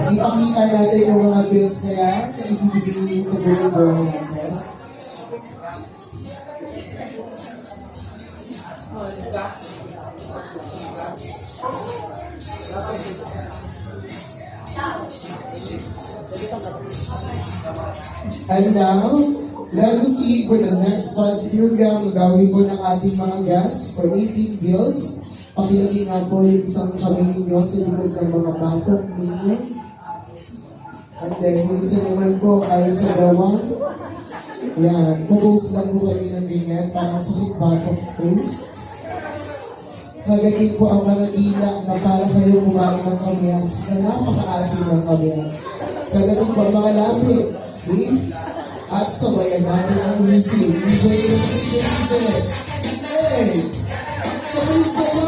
Ipakita natin yung mga bills na yan na ibibigay niyo sa birthday girl natin. And now, let us see for the next month program, gagawin po ng ating mga guests for 18 bills. Pakilagay nga po yung isang kami ninyo sa likod ng mga batang ninyo. And then, yung isa naman po ay sa gawang. Yan, po-post lang po kayo ng ganyan, parang sakit batang post. Hagagin po ang mga dila na para kayo kumain ng kamyas na napakaasim ng kamyas. Hagagin po ang mga lapit. Okay? At sabayan natin ang music. Enjoy the music. Hey! Sabay-sabay!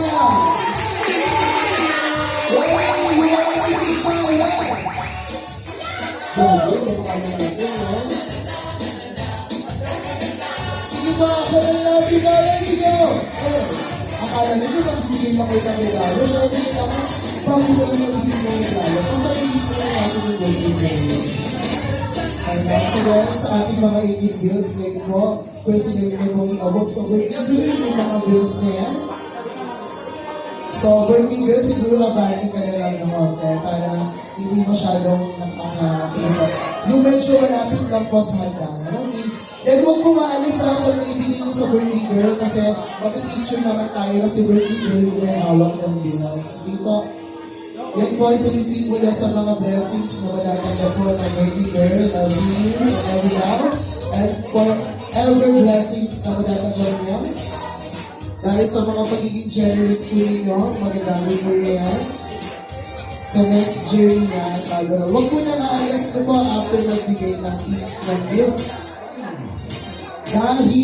Sige ba, kailan natin na ready go? Akala nyo magbibigay lang kayo ng regalo. Sabi nila ko, bago kayo magbibigay ng regalo. Basta hindi ko na natin yung birthday ngayon. And so well, sa ating mga 18 bills ngayon po, pwede nyo po i-abot sa birthday yung mga bills na yan. So, birthday girl, siguro kabahin ka na lang ng konti para hindi masyadong nakakasipat. Yung medyo malapit lang po sa hagdanan. Okay? Then huwag po maalis sa pag naibigay niyo sa birthday girl kasi mag-picture naman tayo kasi birthday girl yung may hawak ng bills. Dito, yan po ay sumisimbula sa mga blessings na madatanggap po ng birthday girl, Nazir, and every now, and forever blessings na madatanggap niya. Dahil sa mga pagiging generous po ninyo, magagamit po niya yan sa next journey niya sa gano'n. Huwag po na naalas po po after magbigay ng gift. Dahil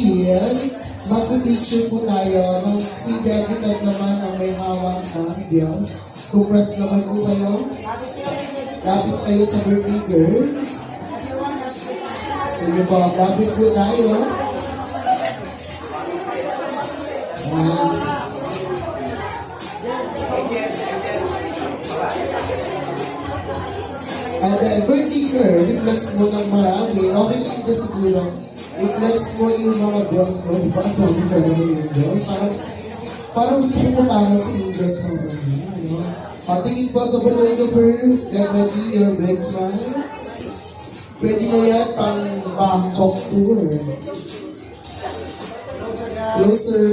mag-feature po tayo ng si Debutant naman ang may hawak ng bills. Kung press naman po kayo, lapit kayo sa birthday girl. Sige po, lapit po tayo. And then, birthday girl, i-flex mo ng marami. Okay lang ito siguro. I-flex mo yung mga bills mo. Di ba ang dami ka naman yung bills? Parang gusto ko putangan sa interest mo. Tingin po sa photographer. Get ready, your big smile. Pwede na yan pang Bangkok tour. Closer.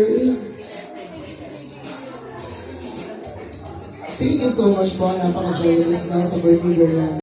Thank you so much po. Napaka-joyous na sa birthday girl na.